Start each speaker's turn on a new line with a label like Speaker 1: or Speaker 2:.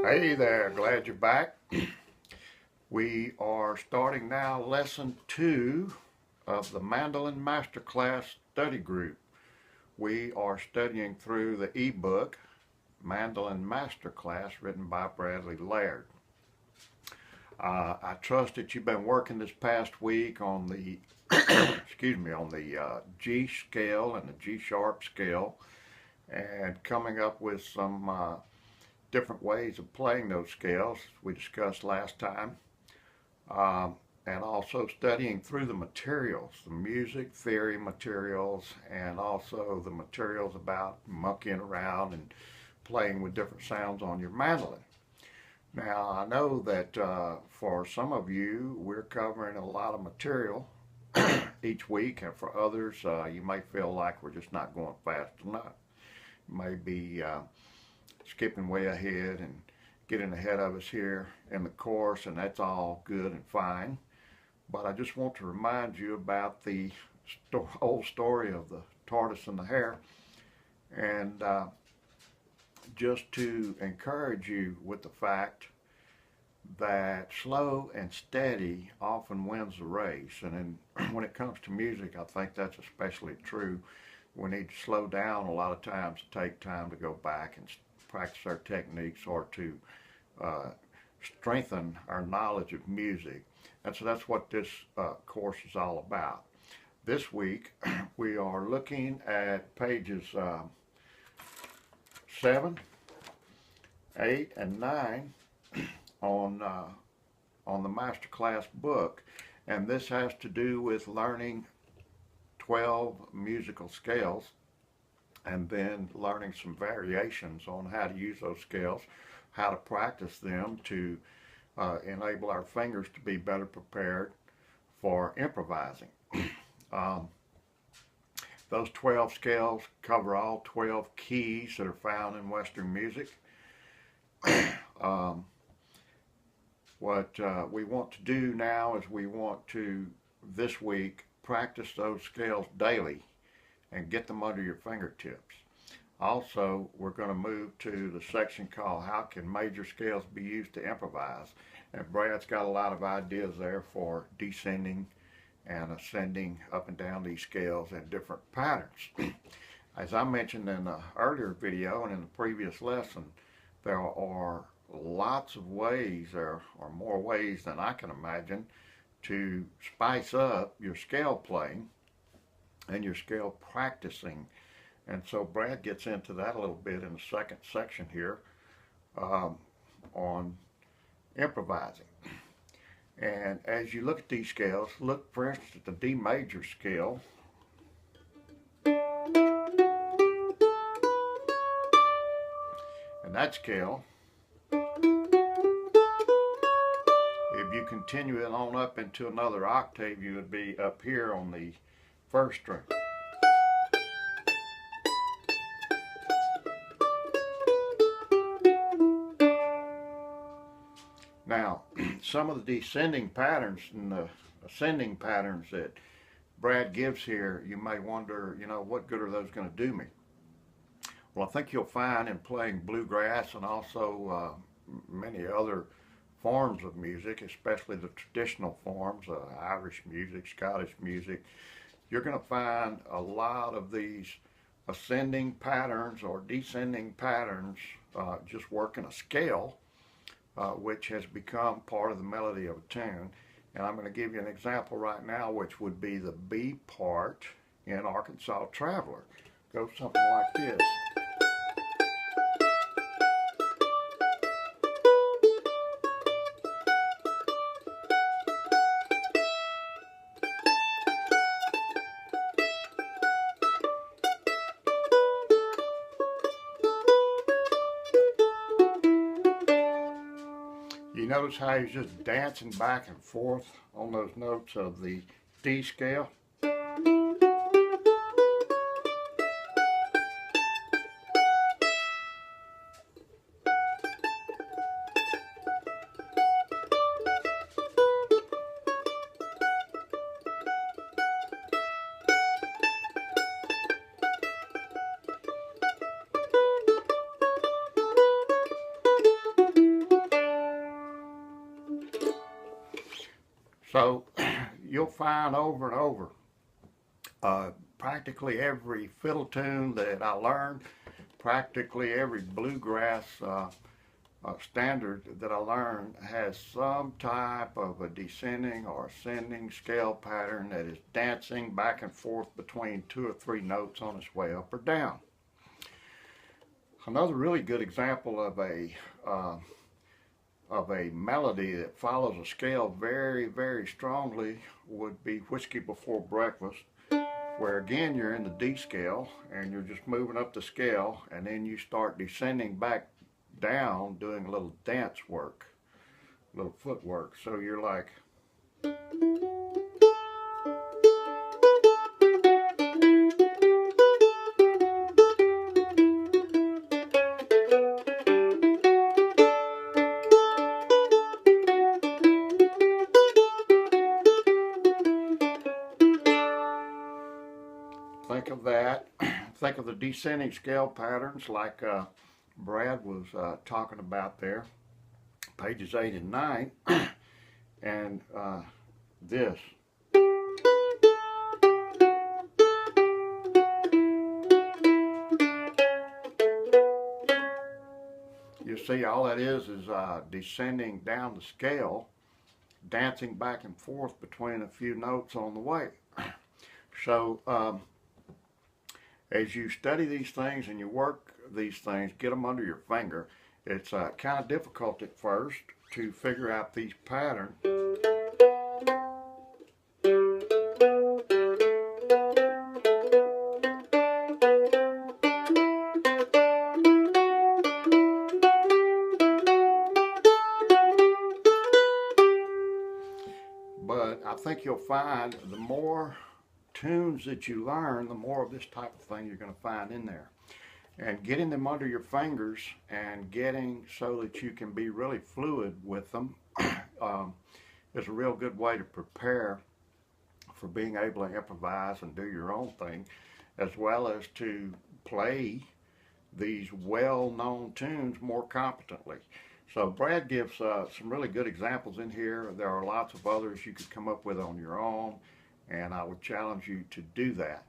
Speaker 1: Hey there, glad you're back. We are starting now lesson 2 of the Mandolin Masterclass study group. We are studying through the ebook Mandolin Masterclass written by Bradley Laird. I trust that you've been working this past week on the on the G scale and the G sharp scale and coming up with some different ways of playing those scales we discussed last time, and also studying through the materials, the music theory materials, and also the materials about monkeying around and playing with different sounds on your mandolin. Now I know that for some of you we're covering a lot of material each week, and for others you may feel like we're just not going fast enough. Maybe skipping way ahead and getting ahead of us here in the course, and that's all good and fine. But I just want to remind you about the old story of the tortoise and the hare, and just to encourage you with the fact that slow and steady often wins the race. And then when it comes to music, I think that's especially true. We need to slow down a lot of times, take time to go back and practice our techniques, or to strengthen our knowledge of music. And so that's what this course is all about. This week we are looking at pages 7, 8, and 9 on the Masterclass book, and this has to do with learning 12 musical scales, and then learning some variations on how to use those scales, how to practice them to enable our fingers to be better prepared for improvising. Those 12 scales cover all 12 keys that are found in Western music. What we want to do now is we want to, this week, practice those scales daily and get them under your fingertips. Also, we're going to move to the section called How Can Major Scales Be Used to Improvise? And Brad's got a lot of ideas there for descending and ascending up and down these scales in different patterns. As I mentioned in the earlier video and in the previous lesson, there are lots of ways, or more ways than I can imagine, to spice up your scale playing and your scale practicing. And so Brad gets into that a little bit in the second section here on improvising. And as you look at these scales, look for instance at the D major scale. And that scale, if you continue it on up into another octave, you would be up here on the first string. Now, some of the descending patterns and the ascending patterns that Brad gives here, you may wonder, what good are those going to do me? Well, I think you'll find in playing bluegrass and also many other forms of music, especially the traditional forms, Irish music, Scottish music, you're going to find a lot of these ascending patterns or descending patterns just work in a scale, which has become part of the melody of a tune. And I'm going to give you an example right now, which would be the B part in Arkansas Traveler. Goes something like this. You notice how he's just dancing back and forth on those notes of the D scale? So you'll find over and over, practically every fiddle tune that I learned, practically every bluegrass standard that I learned has some type of a descending or ascending scale pattern that is dancing back and forth between 2 or 3 notes on its way up or down. Another really good example of a melody that follows a scale very, very strongly would be Whiskey Before Breakfast, where again you're in the D scale and you're just moving up the scale, and then you start descending back down doing a little dance work, a little footwork. So you're like, think of that. Think of the descending scale patterns like Brad was talking about there, pages 8 and 9, and this. You see, all that is descending down the scale, dancing back and forth between a few notes on the way. So as you study these things and you work these things, get them under your finger, it's kind of difficult at first to figure out these patterns. But I think you'll find the more tunes that you learn, the more of this type of thing you're going to find in there. And getting them under your fingers and getting so that you can be really fluid with them is a real good way to prepare for being able to improvise and do your own thing, as well as to play these well-known tunes more competently. So Brad gives some really good examples in here. There are lots of others you could come up with on your own, and I would challenge you to do that.